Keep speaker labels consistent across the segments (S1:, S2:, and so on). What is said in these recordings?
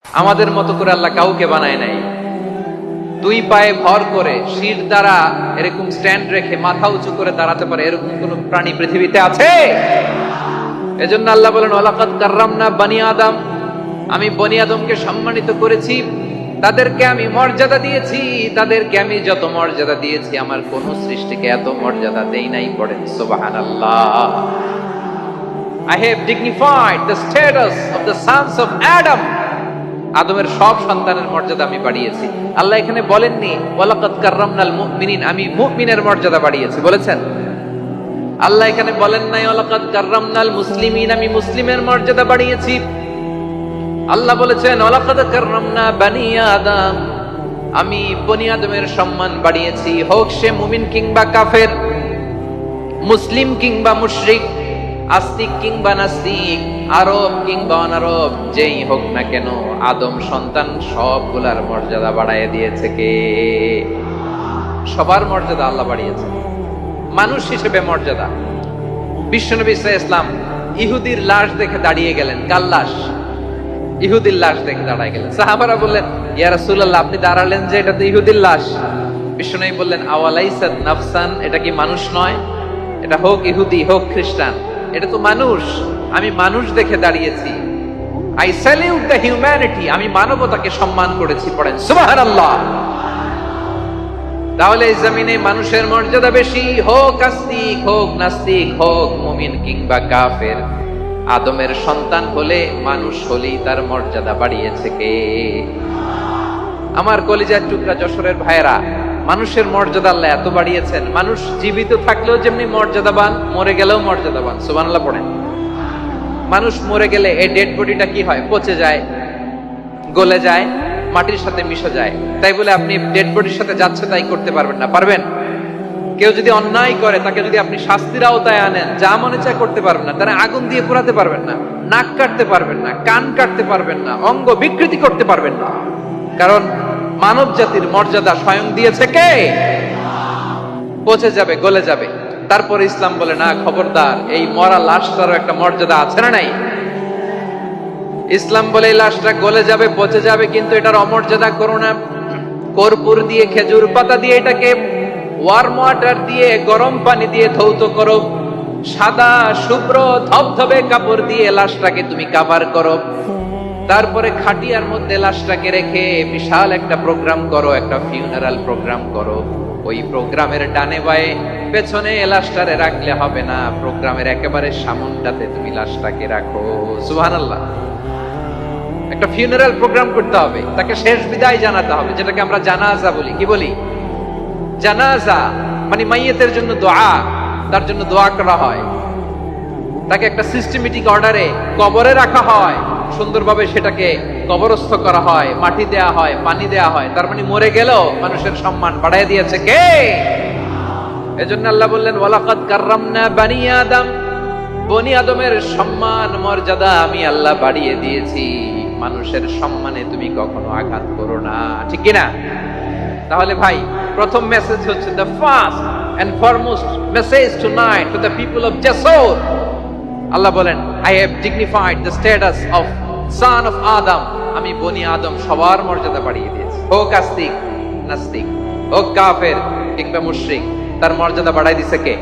S1: আমাদের মতো করে আল্লাহ কাউকে বানায় নাই। দুই পায়ে ভর করে শির দ্বারা এরকম স্ট্যান্ড রেখে মাথা উঁচু করে দাঁড়াতে পারে এরকম কোন প্রাণী পৃথিবীতে আছে? এজন্য আল্লাহ বলেন ওয়ালাকাদ কাররামনা বানি আদম, আমি বনি আদমকে সম্মানিত করেছি, তাদেরকে আমি মর্যাদা দিয়েছি। তাদেরকে আমি যত মর্যাদা দিয়েছি আমার কোন সৃষ্টিকে এত মর্যাদা দেই নাই। পড়েন সুবহানাল্লাহ। I have dignified the status of the sons of Adam. আদমের সব সন্তানের মর্যাদা আমি বাড়িয়েছি। আল্লাহ এখানে বলেননি ওয়ালাকাদ কাররামনাল মুমিনিন, আমি মুমিনের মর্যাদা বাড়িয়েছি, বলেছেন? আল্লাহ এখানে বলেন নাই ওয়ালাকাদ কাররামনাল মুসলিমিন, আমি মুসলিমের মর্যাদা বাড়িয়েছি। আল্লাহ বলেছেন ওয়ালাকাদ কাররামনা বানি আদম, আমি বনি আদমের সম্মান বাড়িয়েছি, হোক সে মুমিন কিংবা কাফের, মুসলিম কিংবা মুশরিক, আস্তিক কিংবা নাস্তিক, আরব কিংবা অনারব, যেই হোক না কেন আদম সন্তান সবগুলার মর্যাদা বাড়ায় দিয়েছে কে? সবার মর্যাদা আল্লাহ বাড়িয়েছে। মানুষ হিসেবে মর্যাদা। বিশ্বনবী ইসা ইসলাম ইহুদির লাশ দেখে দাঁড়িয়ে গেলেন। কার লাশ? ইহুদির লাশ দেখে দাঁড়ায় গেলেন। সাহাবারা বললেন ইয়া রাসূলুল্লাহ, আপনি দাঁড়ালেন যে, এটা তো ইহুদির লাশ। বিশ্বনবী বললেন আওয়ালাইসাত নাফসান, এটা কি মানুষ নয়? এটা হোক ইহুদি হোক খ্রিস্টান, এটা তো মানুষ। আমি মানুষ দেখে দাঁড়িয়েছি। আই স্যালিউট দ্য হিউম্যানিটি, আমি মানবতাকে সম্মান করেছি। পড়েন সুবহানাল্লাহ। তাহলে এই জমিনে মানুষের মর্যাদা বেশি, হোক আস্তিক হোক নাস্তিক হোক মুমিন কিংবা কাফের। আদমের সন্তান হলে মানুষ হলেই তার মর্যাদা বাড়িয়েছে কে? আমার কলিজার টুকরা যশোরের ভাইয়েরা, মানুষের মর্যাদা আল্লাহ এত বাড়িয়েছেন, মানুষ জীবিত থাকলেও যেমনি মর্যাদাবান, মরে গেলেও মর্যাদাবান। সুবহানাল্লাহ পড়েন। মানুষ মরে গেলে এই ডেড বডিটা কি হয়? পচে যায়, গলে যায়, মাটির সাথে মিশে যায়। তাই বলে আপনি ডেড বডির সাথে যাচ্ছে তাই করতে পারবেন না। পারবেন? কেউ যদি অন্যায় করে তাকে যদি আপনি শাস্তির আওতায় আনেন, যা মনে চায় করতে পারবেন না। তারা আগুন দিয়ে পোড়াতে পারবেন না, নাক কাটতে পারবেন না, কান কাটতে পারবেন না, অঙ্গ বিকৃতি করতে পারবেন না। কারণ মানব জাতির মর্যাদা স্বয়ং দিয়েছে কে? পচে যাবে, গলে যাবে। তারপর ইসলাম বলে না, খবরদার, এই মরা লাশটারও একটা মর্যাদা আছে না নাই? ইসলাম বলে এই লাশটা গলে যাবে, পচে যাবে, কিন্তু এটার অমর্যাদা করো না। কর্পূর দিয়ে, খেজুর পাতা দিয়ে এটাকে ওয়ার্ম ওয়াটার দিয়ে, গরম পানি দিয়ে ধৌত করো। সাদা শুভ্র ধবধবে কাপড় দিয়ে লাশটাকে তুমি কাভার করো। তারপরে খাটিয়ার মধ্যে লাশটাকে রেখে বিশাল একটা প্রোগ্রাম করো, একটা ফিউনারাল প্রোগ্রাম করো। ওই প্রোগ্রামের ডানে বায়ে পেছনে লাশটারে রাখলে হবে না, প্রোগ্রামের একেবারে সামনটাতে তুমি লাশটাকে রাখো। সুবহানাল্লাহ। একটা ফিউনারাল প্রোগ্রাম করতে হবে, তাকে শেষ বিদায় জানাতে হবে, যেটাকে আমরা জানাজা বলি। কি বলি? জানাজা মানে মাইয়েতের জন্য দোয়া, তার জন্য দোয়া করা হয়, তাকে একটা সিস্টেমেটিক অর্ডারে কবরে রাখা হয়, সুন্দরভাবে সেটাকে কবরস্থ করা হয়, মাটি দেয়া হয়, পানি দেয়া হয়। তার মানে মরে গেলেও মানুষের সম্মান বাড়ায় দিয়েছে কে? এজন্য আল্লাহ বললেন ওয়ালাকাদ কাররামনা বানি আদম, বনি আদমের সম্মান মর্যাদা আমি আল্লাহ বাড়িয়ে দিয়েছি। মানুষের সম্মানে তুমি কখনো আঘাত করো না, ঠিক কি না? তাহলে ভাই, প্রথম মেসেজ হচ্ছে the first and foremost message tonight to the people of Jasor. আল্লাহ বলেন I have dignified the status of son of Adam, আমি বনি আদম সবার মর্যাদা বাড়িয়ে দিয়েছি। হোক আস্তিক নাস্তিক, হোক কাফের কিংবা মুশরিক, তার মর্যাদা বাড়াই দিছে কে?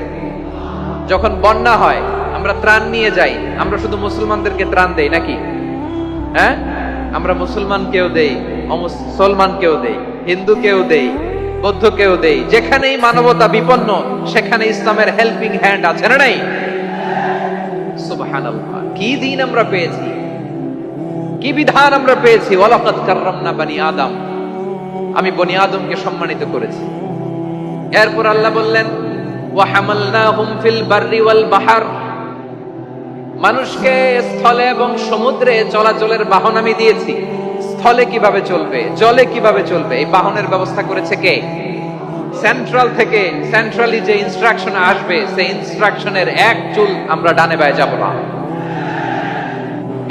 S1: যখন বন্যা হয় আমরা ত্রাণ নিয়ে যাই, আমরা শুধু মুসলমানদেরকে ত্রাণ দেই নাকি? হ্যাঁ, আমরা মুসলমানকেও দেই, অমুসলমানকেও দেই, হিন্দুকেও দেই, বৌদ্ধকেও দেই। যেখানেই মানবতা বিপন্ন সেখানে ইসলামের হেল্পিং হ্যান্ড আছে না নাই? সুবহানাল্লাহ। কি দিন আমরা পেয়েছি, কি বিধান আমরা পেয়েছি। ওয়ালাকাদ কাররামনা বানি আদম, আমি বনি আদমকে সম্মানিত করেছি। এরপর আল্লাহ বললেন ওয়া হামালনাহুম ফিল বাররি ওয়াল বাহর, মানুষকে স্থলে এবং সমুদ্রে চলাচলের বাহন আমি দিয়েছি। স্থলে কিভাবে চলবে, জলে কিভাবে চলবে, এই বাহনের ব্যবস্থা করেছে কে? সেন্ট্রাল থেকে, সেন্ট্রালি যে ইনস্ট্রাকশন আসবে সেই ইনস্ট্রাকশনের এক চুল আমরা ডানে বায়ে যাব না।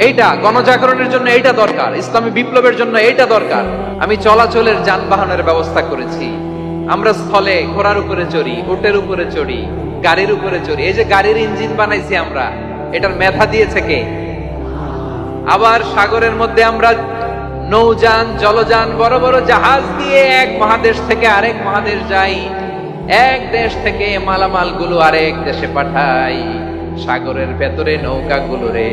S1: এইটা গণজাগরণের জন্য এইটা দরকার, ইসলামী বিপ্লবের জন্য এইটা দরকার। আমি চলাচলের যানবাহনের ব্যবস্থা করেছি। আমরা স্থলে ঘোড়ার উপরে চড়ি, উটের উপরে চড়ি, গাড়ির উপরে চড়ি। এই যে গাড়ির ইঞ্জিন বানাইছি আমরা, এটার মেধা দিয়েছে কে? আবার সাগরের মধ্যে আমরা নৌযান, জলযান, বড় বড় জাহাজ দিয়ে এক মহাদেশ থেকে আরেক মহাদেশ যাই, এক দেশ থেকে মালামাল গুলো আরেক দেশে পাঠাই। সাগরের ভেতরে নৌকাগুলোরে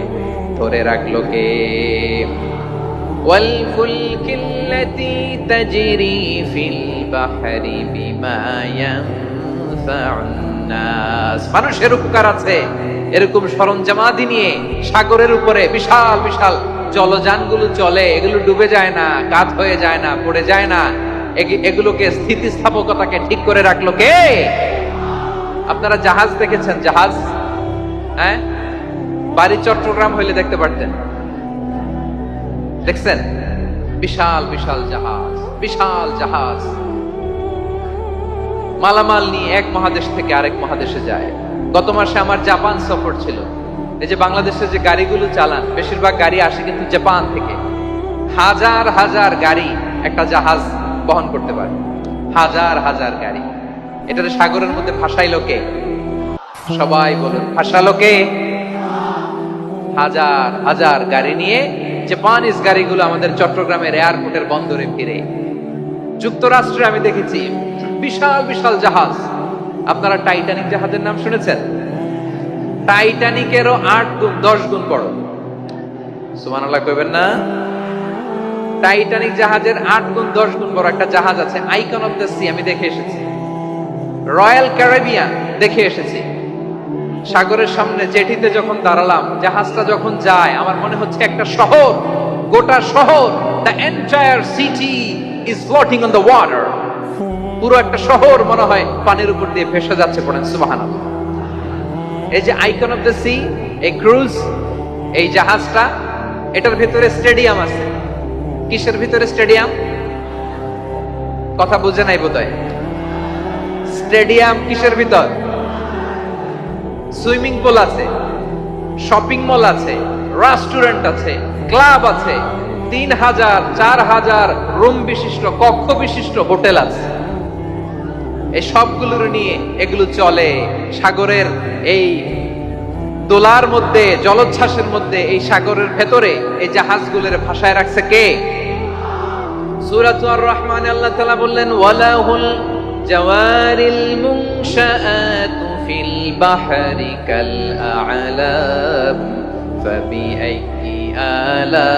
S1: ধরে রাখলো কে? والفلك التي تجري في البحر بما ينفع الناس। মানুষের উপকার আছে এরকম সরঞ্জামাদি নিয়ে সাগরের উপরে বিশাল বিশাল জলযানগুলো চলে, এগুলো ডুবে যায় না, কাত হয়ে যায় না, পড়ে যায় না, এগুলোকে স্থিতিস্থাপকতাকে ঠিক করে রাখলো কে? আপনারা জাহাজ দেখেছেন? জাহাজ, হ্যাঁ, বাড়ি চট্টগ্রাম হইলে দেখতে পারতেন, দেখছেন? বিশাল বিশাল জাহাজ, বিশাল জাহাজ মালামাল নিয়ে এক মহাদেশ থেকে আরেক মহাদেশে যায়। গত মাসে আমার জাপান সফর ছিল। এই যে বাংলাদেশে যে গাড়িগুলো চালান, বেশিরভাগ গাড়ি আসে কিন্তু জাপান থেকে। হাজার হাজার গাড়ি একটা জাহাজ বহন করতে পারে, হাজার হাজার গাড়ি। এটারে সাগরের মধ্যে ভাসাইলো কে? সবাই বলুন, ভাসালো কে? হাজার হাজার গাড়ি নিয়ে জাপানিজ গাড়িগুলো আমাদের চট্টগ্রামের এয়ারপোর্টের বন্দরে ফিরে। যুক্তরাষ্ট্রে আমি দেখেছি বিশাল বিশাল জাহাজ। আপনারা টাইটানিক জাহাজের নাম শুনেছেন? টাইটানিকেরও 8 গুণ 10 গুণ বড়। সুবহানাল্লাহ কইবেন না? টাইটানিক জাহাজের 8 গুণ 10 গুণ বড় একটা জাহাজ আছে, আইকন অফ দ্য সি, আমি দেখে এসেছি। রয়্যাল ক্যারিবিয়ান দেখে এসেছি। সাগরের সামনে জেটিতে যখন দাঁড়ালাম, জাহাজটা যখন যায়, আমার মনে হচ্ছে একটা শহর, গোটা শহর, the entire city is floating on the water. পুরো একটা শহর মনে হয় পানির উপর দিয়ে ভেসে যাচ্ছে। পড়েন সুবহানাল্লাহ। এই যে আইকন অফ দ্য সি, এই ক্রুজ, এই জাহাজটা, এটার ভিতরে স্টেডিয়াম আছে। কিসের ভিতরে স্টেডিয়াম? কথা বুঝে নাই বোধহয়। স্টেডিয়াম কিসের ভিতর? সুইমিং পুল আছে, শপিং মল আছে, রেস্টুরেন্ট আছে, ক্লাব আছে, 3000 4000 রুম বিশিষ্ট, কক্ষ বিশিষ্ট হোটেল আছে। এই সবগুলোর নিয়ে এগুলো চলে সাগরের এই দোলার মধ্যে, জলোচ্ছ্বাসের মধ্যে, এই সাগরের ভেতরে এই জাহাজগুলোর ভাষায় রাখছে কে? সূরাতুর রহমানে আল্লাহ তাআলা বললেন, ওয়ালাহুল জাওয়ারিল মুনশাআতু ফিল বাহরি কাল আ'লাম ফাবিআইয়ি আলা,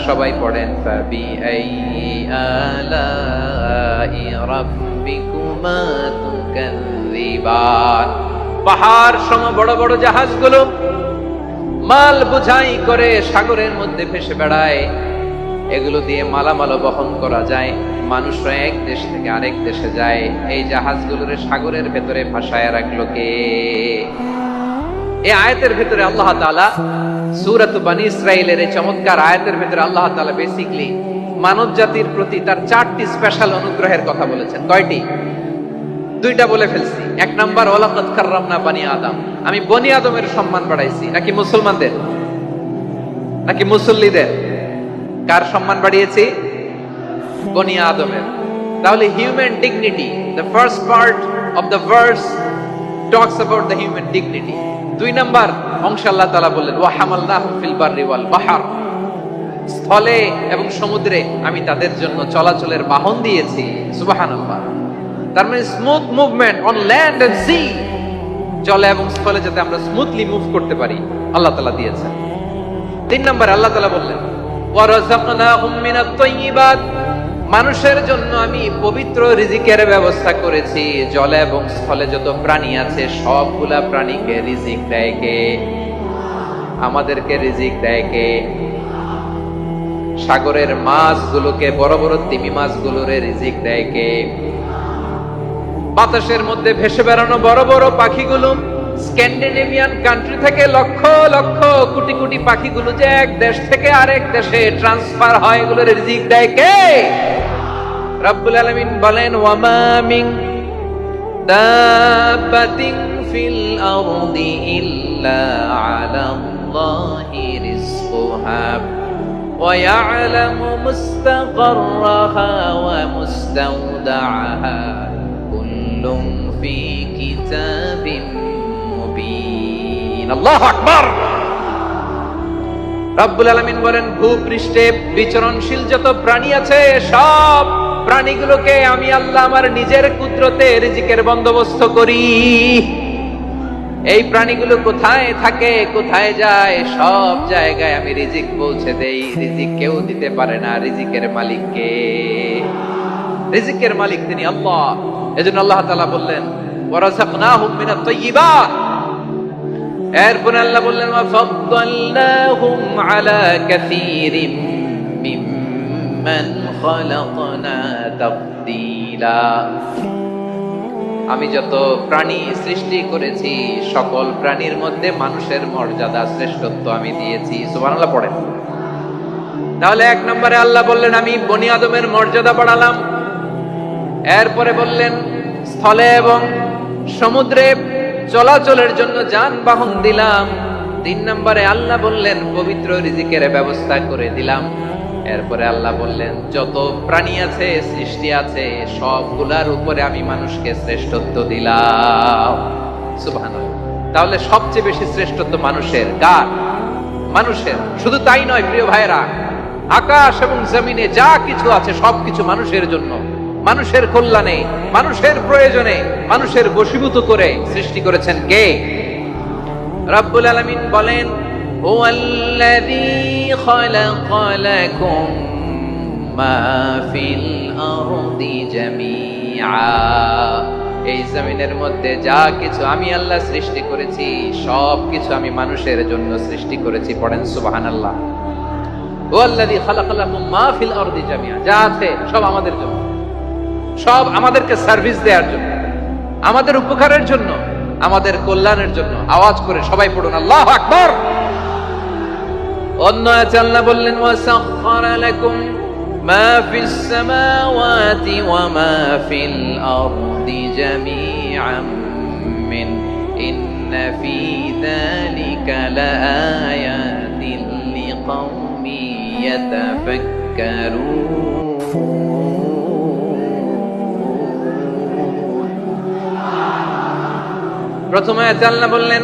S1: সবাই পড়েন, ফাবিআইয়ি আলাই রাব্বিকুমা তুকাযযিবান। পাহাড় সম বড় বড় জাহাজগুলো মাল বোঝাই করে সাগরের মধ্যে ভেসে বেড়ায়। এগুলো দিয়ে মালামাল বহন করা যায়, মানুষরা এক দেশ থেকে আরেক দেশে যায়। এই জাহাজগুলোর সাগরের ভেতরে ভাসায় রাখলো কে? এই আয়াতের ভেতরে আল্লাহ তাআলা সূরাত বনী ইসরাঈলের এই চমৎকার আয়াতের ভেতরে আল্লাহ তাআলা বেসিক্যালি মানব জাতির প্রতি তার 4টি স্পেশাল অনুগ্রহের কথা বলেছেন। কয়টি? 2টা বলে ফেলছি। 1 নাম্বার, ওয়ালাকাদ কাররামনা বনি আদম, আমি বনি আদমের সম্মান বাড়াইছি। নাকি মুসলমানদের? নাকি মুসল্লিদের? কার সম্মান বাড়িয়েছি? বনি আদমের। তাহলে human dignity, the first part of the verse talks about the human dignity. 2 number অংশ আল্লাহ তাআলা বললেন, ওয়া হামালনাহুম ফিল বাররি ওয়াল বাহর, স্থলে এবং সমুদ্রে আমি তাদের জন্য চলাচলের বাহন দিয়েছি। সুবহানাল্লাহ। তার মানে smooth movement on land and sea, জলে এবং স্থলে যাতে আমরা স্মুথলি মুভ করতে পারি আল্লাহ তাআলা দিয়েছেন। 3 নাম্বার আল্লাহ তাআলা বললেন, ওয়া রাযাকনাহুম মিনাত তাইয়্যিবাত, মানুষের জন্য আমি পবিত্র রিজিকের ব্যবস্থা করেছি। জলে এবং স্থলে যত প্রাণী আছে সবগুলা প্রাণীকে রিজিক দেয় কে? আমাদেরকে রিজিক দেয় কে? সাগরের মাছগুলোকে, বড় বড় তিমি মাছগুলোরে রিজিক দেয় কে? বাতাসের মধ্যে ভেসে বেড়ানো বড় বড় পাখিগুলো, স্ক্যান্ডিনেভিয়ান কান্ট্রি থেকে লক্ষ লক্ষ কোটি কোটি পাখিগুলো যে এক দেশ থেকে আরেক দেশে ট্রান্সফার হয়, এগুলোর রিজিক দেয় কে? রব্বুল আলামিন বলেন, ওয়ামা মিন দাব্বাতিন ফিল আরদি ইল্লা আলাল্লাহি রিজকুহা ওয়া ইয়ালামু মুস্তাকাররাহা ওয়া মুস্তাওদাআহা কুল্লুম ফি কিতাবিন মুবিন। আল্লাহু আকবার। রব্বুল আলামিন বলেন, ভূপৃষ্ঠে বিচরণশীল যত প্রাণী আছে সব প্রাণীগুলোকে আমি আল্লাহ আমার নিজের কুদরতে রিজিকের বন্দোবস্ত করি। এই প্রাণীগুলো কোথায় থাকে, কোথায় যায়, সব জায়গায় আমি রিজিক পৌঁছে দেই। রিজিক কেউ দিতে পারে না, রিজিকের মালিক কে? রিজিকের মালিক তিনি আল্লাহ। এজন্য আল্লাহ তাআলা বললেন, ওয়ারাযাকনাহুম মিনাত তাইয়্যিবাত। এরপর আল্লাহ বললেন, ওয়াফাদ্দালনাহুম আলা কাসীরিম মিম্মান খালাকনা তাফদীলা। আমি যত প্রাণী সৃষ্টি করেছি সকল প্রাণীর মধ্যে মানুষের মর্যাদা শ্রেষ্ঠত্ব আমি দিয়েছি। সুবহানাল্লাহ পড়েন। তাহলে এক নম্বরে আল্লাহ বললেন আমি বনি আদমের মর্যাদা বাড়ালাম। এরপরে বললেন স্থলে এবং সমুদ্রে চলাচলের জন্য যানবাহন দিলাম। 3 নম্বরে আল্লাহ বললেন পবিত্র রিজিকের ব্যবস্থা করে দিলাম। এরপরে আল্লাহ বললেন যত প্রাণী আছে, সৃষ্টি আছে, সবগুলার উপরে আমি মানুষকে শ্রেষ্ঠত্ব দিলাম। সুবহানাল্লাহ। তাহলে সবচেয়ে বেশি শ্রেষ্ঠত্ব মানুষের। কার? মানুষের। শুধু তাই নয় প্রিয় ভাইরা, আকাশ এবং জমিনে যা কিছু আছে সবকিছু মানুষের জন্য, মানুষের কল্যাণে, মানুষের প্রয়োজনে, মানুষের বশীভূত করে সৃষ্টি করেছেন কে? রব্বুল আলামিন বলেন, হুয়াল্লাযী খালাকা লাকুম মা ফিল আরদি জামিআ। এই জমিনের মধ্যে যা কিছু আমি আল্লাহ সৃষ্টি করেছি সব কিছু আমি মানুষের জন্য সৃষ্টি করেছি। পড়েন সুবহানাল্লাহ। হুয়াল্লাযী খালাকা লাকুম মা ফিল আরদি জামিআ। যা আছে সব আমাদের জন্য, সব আমাদেরকে সার্ভিস দেওয়ার জন্য, আমাদের উপকারের জন্য, আমাদের কল্যাণের জন্য। আওয়াজ করে সবাই পড়ুন আল্লাহু আকবার। অন্য আয়াতে আল্লাহ বললেন, ওয়াসাখখারা লাকুম মা ফিস সামাওয়াতি ওয়া মা ফিল আরদি জামিআন মিন ইন্না ফি যালিকা লাআয়াতিন লিকাউমি ইয়াতাফাক্কারুন। প্রথম আয়াতে আল্লাহ বললেন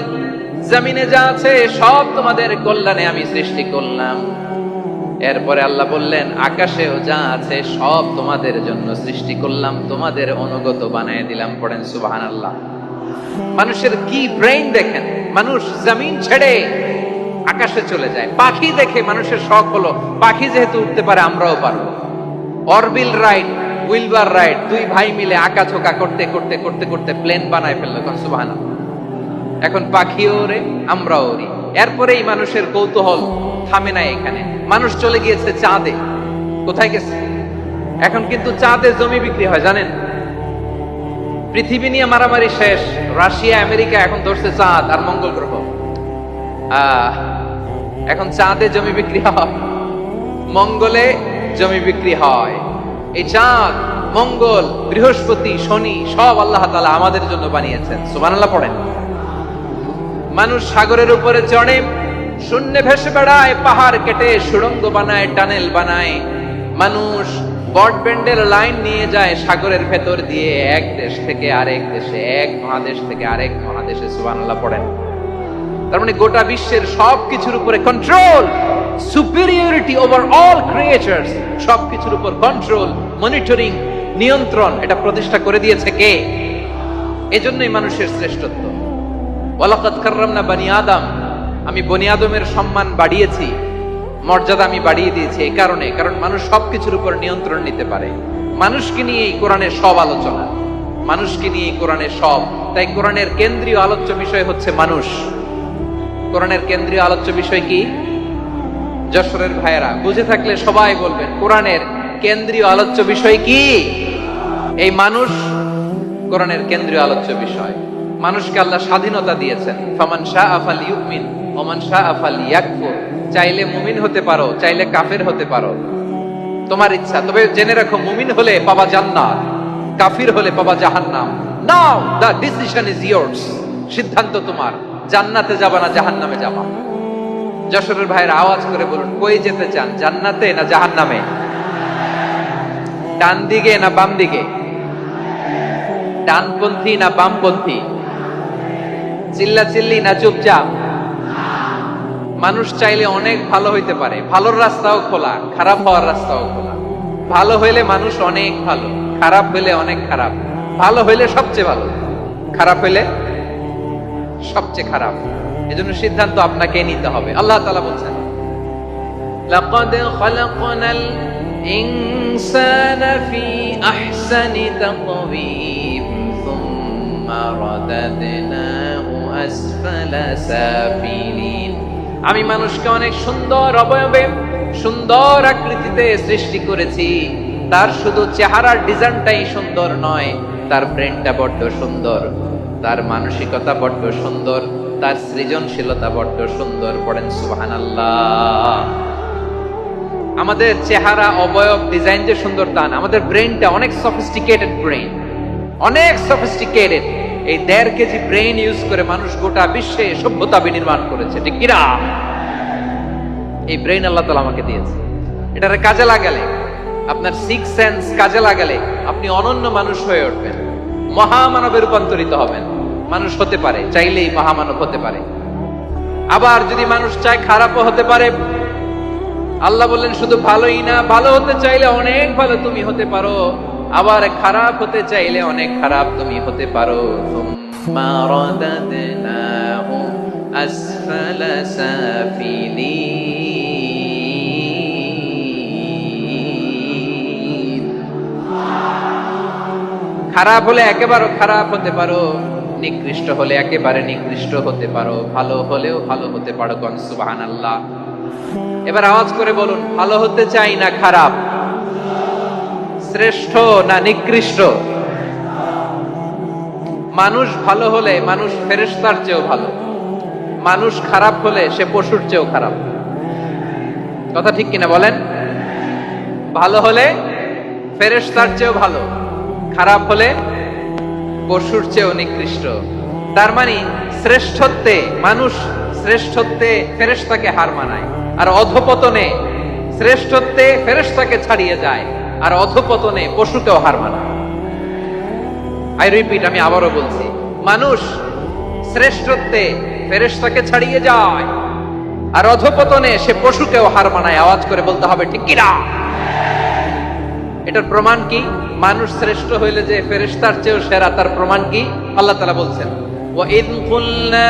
S1: জমিনে যা আছে সব তোমাদের কল্যাণে আমি সৃষ্টি করলাম। এরপরে আল্লাহ বললেন আকাশেও যা আছে সব তোমাদের জন্য সৃষ্টি করলাম, তোমাদের অনুগত বানিয়ে দিলাম। পড়েন সুবহানাল্লাহ। মানুষের কি ব্রেইন দেখেন! মানুষ জমিন ছেড়ে আকাশে চলে যায়। পাখি দেখে মানুষের শখ হলো পাখি যেহেতু উঠতে পারে আমরাও পারবো। অরবিল রাইট, উইলবার রাইট, 2 ভাই মিলে আঁকাঝোঁকা করতে করতে করতে করতে প্লেন বানায় ফেললো। সুবহানাল্লাহ। এখন পাখিও ওরে, আমরাও ওরি। এরপরেই মানুষের কৌতূহল থামে না এখানে। মানুষ চলে গিয়েছে চাঁদে। কোথায় গেছে? এখন কিন্তু চাঁদে জমি বিক্রি হয় জানেন? পৃথিবী নিয়ে মারামারি শেষ। রাশিয়া আমেরিকা এখন ধরছে চাঁদ আর মঙ্গল গ্রহ। এখন চাঁদে জমি বিক্রি হয়, মঙ্গলে জমি বিক্রি হয়। এই চাঁদ, মঙ্গল, বৃহস্পতি, শনি সব আল্লাহ তাআলা আমাদের জন্য বানিয়েছেন। সুবহানাল্লাহ পড়েন। মানুষ সাগরের উপরে চড়ে, শূন্যে ভেসে বেড়ায়, পাহাড় কেটে সুড়ঙ্গ বানায়, টানেল বানায়। মানুষ ব্রডব্যান্ডের লাইন নিয়ে যায় সাগরের ভেতর দিয়ে, এক দেশ থেকে আরেক দেশে, এক মহাদেশ থেকে আরেক মহাদেশে। সুবহানাল্লাহ পড়েন। তার মানে গোটা বিশ্বের সবকিছুর উপরে control, superiority over all creatures, সবকিছুর উপর কন্ট্রোল, মনিটরিং, নিয়ন্ত্রণ, এটা প্রতিষ্ঠা করে দিয়েছে কে? এজন্যই মানুষের শ্রেষ্ঠত্ব। ওয়ালাকাদ কাররামনা বানি আদম। আমি বনি আদমের সম্মান বাড়িয়েছি, মর্যাদা আমি বাড়িয়ে দিয়েছি এই কারণে, কারণ মানুষ সবকিছুর উপর নিয়ন্ত্রণ নিতে পারে। মানুষকে নিয়ে এই কোরআনের সব আলোচনা, মানুষকে নিয়ে এই কোরআনের সব। তাই কোরআনের কেন্দ্রীয় আলোচ্য বিষয় হচ্ছে মানুষ। কোরআনের কেন্দ্রীয় আলোচ্য বিষয় কি? যশোরের ভাইয়েরা বুঝে থাকলে সবাই বলবেন কোরআনের কেন্দ্রীয় আলোচ্য বিষয় কি? এই মানুষ কোরআনের কেন্দ্রীয় আলোচ্য বিষয়। মানুষকে আল্লাহ স্বাধীনতা দিয়েছেন। ফামান শাআ ফালইউমিন ওয়া মান শাআ ফালইয়াকফুর। চাইলে মুমিন হতে পারো, চাইলে কাফের হতে পারো, তোমার ইচ্ছা। তবে জেনে রাখো মুমিন হলে পাবা জান্নাত, কাফির হলে পাবা জাহান্নাম। নাও দ্য ডিসিশন ইজ ইয়ার্স। সিদ্ধান্ত তোমার, জান্নাতে যাবা না জাহান্নামে যাবা। যশোরের ভাইয়েরা আওয়াজ করে বলুন কই যেতে চান, জান্নাতে না জাহান্নামে? ডান দিকে না বাম দিকে? ডানপন্থী না বামপন্থী? চিল্লা চিল্লি না চুপচাপ? মানুষ চাইলে অনেক ভালো হইতে পারে, ভালোর রাস্তাও খোলা, খারাপ হওয়ার রাস্তাও খোলা। ভালো হইলে মানুষ অনেক ভালো, খারাপ হইলে অনেক খারাপ। ভালো হইলে সবচেয়ে ভালো, খারাপ হইলে সবচেয়ে খারাপ। এজন্য সিদ্ধান্ত আপনাকে নিতে হবে। আল্লাহ তাআলা বলছেন, লাকাদ খালাকনাল ইনসানা ফি আহসানি তাকওয়িম সুম্মা রাদাদনাহু আসফালা সাফিলিন। আমি মানুষকে অনেক সুন্দর অবয়বে, সুন্দর আকৃতিতে সৃষ্টি করেছি। তার শুধু চেহারার ডিজাইনটাই সুন্দর নয়, তার ব্রেনটা বড্ড সুন্দর, তার মানসিকতা বড্ড সুন্দর, তার সৃজনশীলতা বড্ড সুন্দর। পড়েন সুবহানাল্লাহ। আমাদের চেহারা, অবয়ব, ডিজাইন যে সুন্দর তা না, আমাদের ব্রেনটা অনেক সফিস্টিকেটেড ব্রেন, অনেক সফিস্টিকেটেড। এই 1.5 কেজি ব্রেন ইউজ করে মানুষ গোটা বিশ্বে সভ্যতা বিনির্মাণ করেছে, ঠিক কিনা? এই ব্রেন আল্লাহ তাআলা আমাকে দিয়েছে। এটারে কাজে লাগালে, আপনার 6 সেন্স কাজে লাগালে আপনি অনন্য মানুষ হয়ে উঠবেন, মহামানবে রূপান্তরিত হবেন। মানুষ হতে পারে, চাইলেই মহামানব হতে পারে। আবার যদি মানুষ চায় খারাপও হতে পারে। আল্লাহ বললেন শুধু ভালোই না, ভালো হতে চাইলে অনেক ভালো তুমি হতে পারো, আবার খারাপ হতে চাইলে অনেক খারাপ তুমি হতে পারো। সুম্মা রাদাদনাহু আসফালা সাফিলিন। খারাপ হলে একেবারে খারাপ হতে পারো, নিকৃষ্ট হলে একেবারে নিকৃষ্ট হতে পারো, ভালো হলেও ভালো হতে পারো। কোন সুবহানাল্লাহ। এবার আওয়াজ করে বলুন, ভালো হতে চাই না খারাপ? শ্রেষ্ঠ না নিকৃষ্ট? মানুষ ভালো হলে মানুষ ফেরেশতার চেয়েও ভালো, মানুষ খারাপ হলে সে পশুর চেয়েও খারাপ। কথা ঠিক কিনা বলেন? ভালো হলে ফেরেশতার চেয়েও ভালো, খারাপ হলে পশুর চেয়েও নিকৃষ্ট। তার মানে শ্রেষ্ঠত্বে মানুষ, শ্রেষ্ঠত্বে ফেরেশতাকে হার মানায়, আর অধপতনে শ্রেষ্ঠত্বে ফেরেশতাকে ছাড়িয়ে যায়, আর অধপতনে পশুকেও হার মানায়। আই রিপিট, আমি আবারও বলছি, মানুষ শ্রেষ্ঠত্বে ফেরেশতাকে ছাড়িয়ে যায়, আর অধপতনে সে পশুকেও হার মানায়। আওয়াজ করে বলতে হবে ঠিক কিনা? এটার প্রমাণ কি? মানুষ শ্রেষ্ঠ হইলে যে ফেরেশতার চেয়েও সেরা, তার প্রমাণ কি? আল্লাহ তাআলা বলছেন, ওয়া ইয কুলনা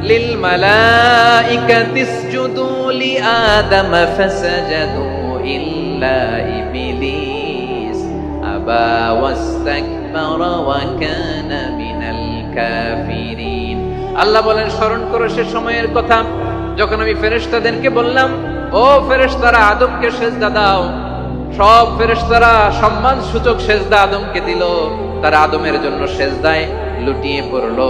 S1: লিল মালাইকাতি ইসজুদু লি আদম ফাসাজাদু ইল্লা ইবলিস আবা ওয়াস্তাকবারা ওয়া কানা মিনাল কাফিরিন। আল্লাহ বলেন, স্মরণ করো সে সময়ের কথা যখন আমি ফেরেশতাদেরকে বললাম, ও ফেরেশতারা আদমকে সিজদা দাও। সব ফেরেশতারা সম্মান সূচক সিজদা আদমকে দিল, তারা আদমের জন্য সিজদায় লুটিয়ে পড়লো,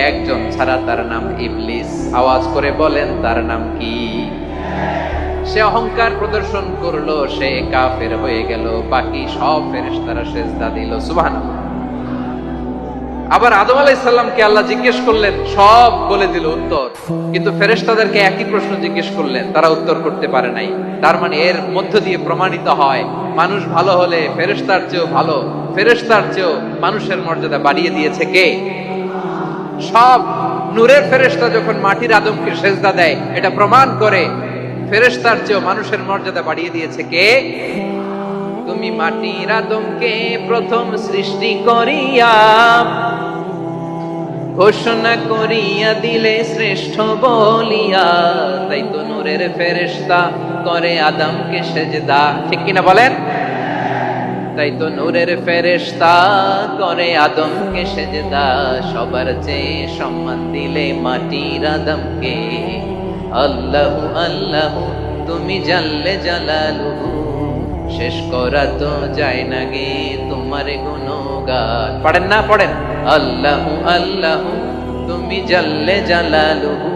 S1: একজন ছাড়া, তার নাম ইবলিস। আওয়াজ করে বলেন তার নাম কি? সে অহংকার প্রদর্শন করলো, সে কাফের হয়ে গেল, বাকি সব ফেরেশতারা সিজদা দিল। সুবহানাল্লাহ। আবার আদম আলাইহিস সালামকে আল্লাহ জিজ্ঞেস করলেন, সব বলে দিল উত্তর, কিন্তু ফেরেশতাদেরকে একই প্রশ্ন জিজ্ঞেস করলেন, তারা উত্তর করতে পারে নাই। তার মানে এর মধ্য দিয়ে প্রমাণিত হয়, মানুষ ভালো হলে ফেরেশতার চেয়েও ভালো, ফেরেশতার চেয়েও মানুষের মর্যাদা বাড়িয়ে দিয়েছে কে? সব নূরের ফেরেশতা যখন মাটির আদমকে সিজদা দেয়, এটা প্রমাণ করে ফেরেশতার চেয়েও মানুষের মর্যাদা বাড়িয়ে দিয়েছে কে? তুমি মাটির আদমকে প্রথম সৃষ্টি করিয়া ঘোষণা করিয়া দিলে শ্রেষ্ঠ বলিয়া, তাই তো নূরের ফেরেশতা করে আদমকে সেজদা। ঠিক কিনা বলেন? তাই তো নূরের ফেরেশতা করে আদমকে সেজদা। সবার চেয়ে সম্মান দিলে মাটির আদমকে। আল্লাহু আল্লাহু তুমি জাল্লে জালালুহু, শেষ করা তো যায় না গে তোমার গুণগান। পড়েন না? পড়েন। আল্লাহু আল্লাহু তুমি জাল্লে জালালুহু,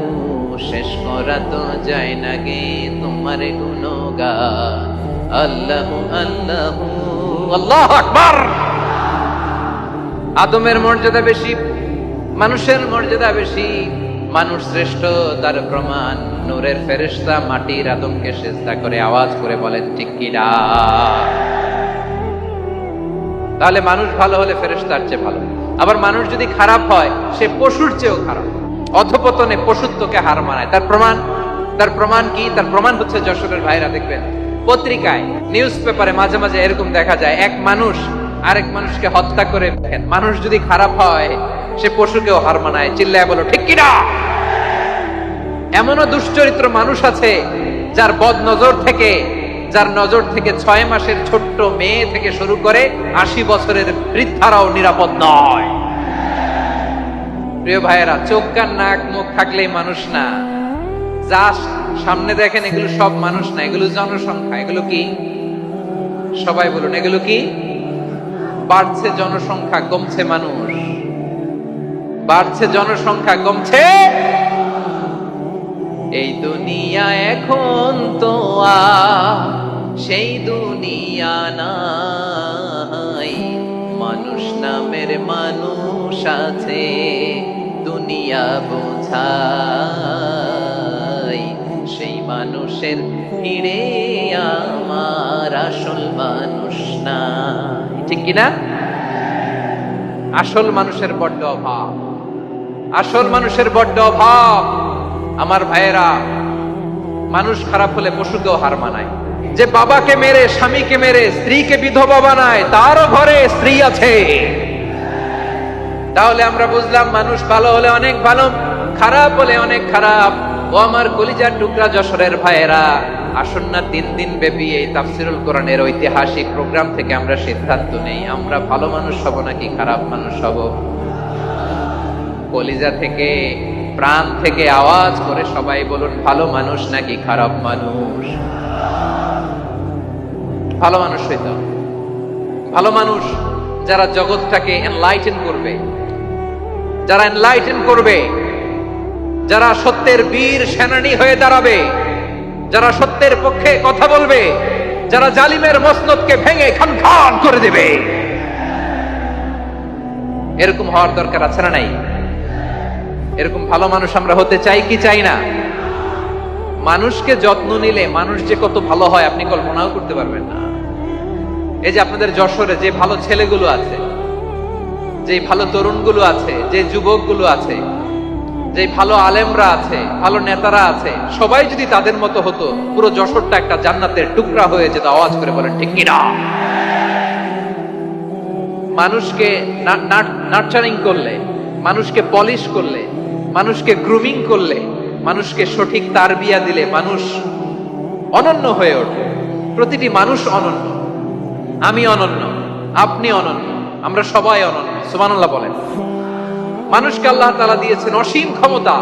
S1: শেষ করা তো যায় না গে তোমার গুণগান। আল্লাহু আল্লাহু। আল্লাহু আকবার। আদমের মর্যাদা বেশি, মানুষের মর্যাদা বেশি, মানুষ শ্রেষ্ঠ, তার প্রমাণ নূরের ফেরেশতা মাটির আদমকে সিজদা করে। আওয়াজ করে বলেন ঠিক কিনা? তাহলে মানুষ ভালো হলে ফেরেশতার চেয়ে ভালো। আবার মানুষ যদি খারাপ হয়, সে পশুর চেয়েও খারাপ, অধপতনে পশুত্বকে হার মানায়। তার প্রমাণ তার প্রমাণ কি? তার প্রমাণ হচ্ছে যশোরের ভাইরা দেখবেন পত্রিকায়, নিউজ পেপারে মাঝে মাঝে এরকম দেখা যায়, এক মানুষ আরেক মানুষকে হত্যা করে। মানুষ যদি খারাপ হয় সে পশুকেও হার মানায়। চিল্লায় বলো ঠিক কিনা? এমনও দুশ্চরিত্র মানুষ আছে যার বদ নজর থেকে, যার নজর থেকে 6 মাসের ছোট্ট মেয়ে থেকে শুরু করে 80 বছরের বৃদ্ধারাও নিরাপদ নয়। প্রিয় ভাইয়েরা, চোখ কান নাক মুখ থাকলেই মানুষ না। যা সামনে দেখেন এগুলো সব মানুষ না, এগুলো জনসংখ্যা। এগুলো কি? সবাই বলুন, এগুলো কি? বাড়ছে জনসংখ্যা, কমছে মানুষ। বাড়ছে জনসংখ্যা, কমছে। এই দুনিয়া এখন তো সেই দুনিয়া নাই, মানুষ নামের মানুষ আছে, দুনিয়া বোঝাই, সেই মানুষের ভিড়ে আমার আসল মানুষ না। ঠিক কিনা? আসল মানুষের বড্ড অভাব, আসল মানুষের বড্ড অভাব। আমার ভাইয়েরা, মানুষ খারাপ হলে পশুকেও হার মানায়। যে বাবাকে মেরে, স্বামীকে মেরে স্ত্রীকে বিধবা বানায়, তারও ঘরে স্ত্রী আছে। তাহলে আমরা বুঝলাম মানুষ ভালো হলে অনেক ভালো, খারাপ হলে অনেক খারাপ। ও আমার কলিজার টুকরা যশোরের ভাইয়েরা, আসুন না 3 দিন ব্যাপী এই তাফসিরুল কোরআনের ঐতিহাসিক প্রোগ্রাম থেকে আমরা সিদ্ধান্ত নেই, আমরা ভালো মানুষ হব নাকি খারাপ মানুষ হব। কলিজা থেকে, প্রাণ থেকে আওয়াজ করে সবাই বলুন, ভালো মানুষ নাকি খারাপ মানুষ? ভালো মানুষ হইতে হবে। ভালো মানুষ যারা জগৎটাকে এনলাইটেন করবে, যারা এনলাইটেন করবে, যারা সত্যের বীর সেনানী হয়ে দাঁড়াবে, যারা সত্যের পক্ষে কথা বলবে, যারা জালিমের মসনদকে ভেঙে খান খান করে দেবে। এরকম হওয়ার দরকার আছে না নাই? এরকম ভালো মানুষ আমরা হতে চাই কি চাই না? মানুষকে যত্ন নিলে মানুষ যে কত ভালো হয় আপনি কল্পনাও করতে পারবেন না। এই যে আপনাদের যশোরে যে ভালো ছেলেগুলো আছে, যে ভালো তরুণগুলো আছে, যে যুবকগুলো আছে, যে ভালো আলেমরা আছে, ভালো নেতারা আছে, সবাই যদি তাদের মতো হতো, পুরো যশোরটা একটা জান্নাতের টুকরা হয়ে যেত। আওয়াজ করে বলেন ঠিক কিনা? মানুষকে নার্চারিং করলে, মানুষকে পলিশ করলে, মানুষকে গ্রুমিং করলে, মানুষকে সঠিক তারবিয়া দিলে মানুষ অনন্য হয়ে ওঠে। প্রতিটি মানুষ অনন্য। আমি অনন্য, আপনি অনন্য, আমরা সবাই অনন্য। সুবহানাল্লাহ বলেন। মানুষকে আল্লাহ তাআলা দিয়েছেন অসীম ক্ষমতা,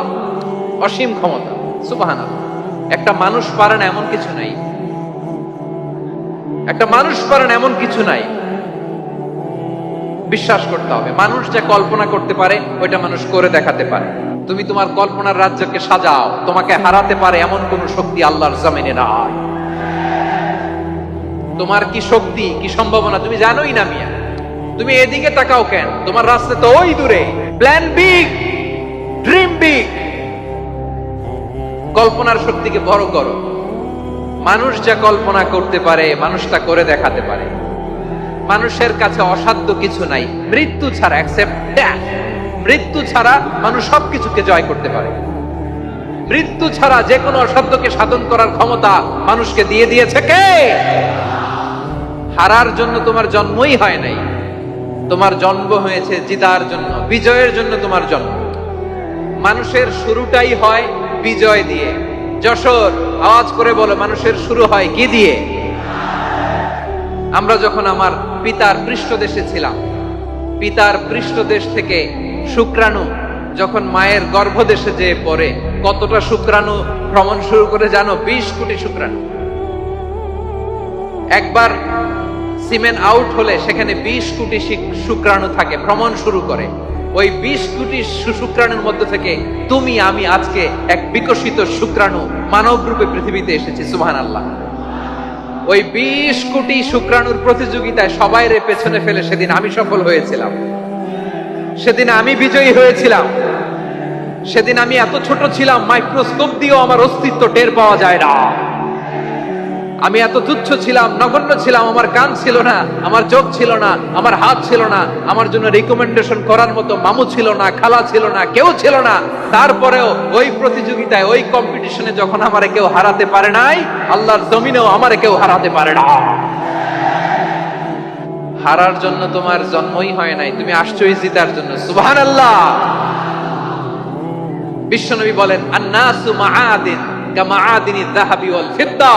S1: অসীম ক্ষমতা। সুবহানাল্লাহ। একটা মানুষ পারে না এমন কিছু নাই, একটা মানুষ পারে না এমন কিছু নাই। বিশ্বাস করতে হবে, মানুষ যা কল্পনা করতে পারে ওইটা মানুষ করে দেখাতে পারে। তুমি তোমার কল্পনার রাজ্যকে সাজাও, তোমাকে হারাতে পারে এমন কোন শক্তি আল্লাহর জমিনে নাই। তোমার কি শক্তি, কি সম্ভাবনা তুমি জানোই না মিয়া। তুমি এদিকে তাকাও কেন? তোমার রাস্তা তো ওই দূরে। Plan big, dream big. কল্পনার শক্তিকে বড় করো। মানুষ যা কল্পনা করতে পারে মানুষ তা করে দেখাতে পারে। মানুষের কাছে অসাধ্য কিছু নাই, মৃত্যু ছাড়া। Accept that. মৃত্যু ছাড়া মানুষ সবকিছুকে জয় করতে পারে। মৃত্যু ছাড়া যে কোনো অসাধ্যকে সাধন করার ক্ষমতা মানুষকে দিয়ে দিয়েছে কে? হারার জন্য তোমার জন্মই হয় নাই, তোমার জন্ম হয়েছে জিতার জন্য, বিজয়ের জন্য তোমার জন্ম। মানুষের শুরুটাই হয় বিজয় দিয়ে। যশোর, আওয়াজ করে বলো, মানুষের শুরু হয় কি দিয়ে? আমরা যখন আমার পিতার পৃষ্ঠদেশে ছিলাম, পিতার পৃষ্ঠদেশ থেকে শুক্রাণু যখন মায়ের গর্ভদেশে যেয়ে পড়ে, কতটা শুক্রাণু ভ্রমণ শুরু করে জানো? 20 কোটি শুক্রাণু। একবার সিমেন আউট হলে সেখানে 20 কোটি শুক্রাণু থাকে, ভ্রমণ শুরু করে। ওই 20 কোটি শুক্রাণুর মধ্যে থেকে তুমি আমি আজকে এক বিকশিত শুক্রাণু মানব রূপে পৃথিবীতে এসেছি। সুবহানাল্লাহ। ওই 20 কোটি শুক্রাণুর প্রতিযোগিতায় সবাইরে পেছনে ফেলে সেদিন আমি সফল হয়েছিলাম, সেদিন আমি বিজয়ী হয়েছিলাম। সেদিন আমি এত ছোট ছিলাম, মাইক্রোস্কোপ দিয়েও আমার অস্তিত্ব টের পাওয়া যায় না। আমি এত তুচ্ছ ছিলাম, নগণ্য ছিলাম, আমার কান ছিল না, আমার চোখ ছিল না, আমার হাত ছিল না, আমার জন্য রিকমেন্ডেশন করার মতো মামু ছিল না, খালা ছিল না, কেউ ছিল না। তারপরেও ওই প্রতিযোগিতায়, ওই কম্পিটিশনে যখন আমারে কেউ হারাতে পারে নাই, আল্লাহর জমিনেও আমারে কেউ হারাতে পারে না। হারার জন্য তোমার জন্মই হয় নাই, তুমি আসছোই জিতার জন্য। সুবহানাল্লাহ। বিশ্বনবী বলেন, আন্নাসু মাআদিন কামাআদিনিয যাহাবি ওয়াল ফিদ্দা।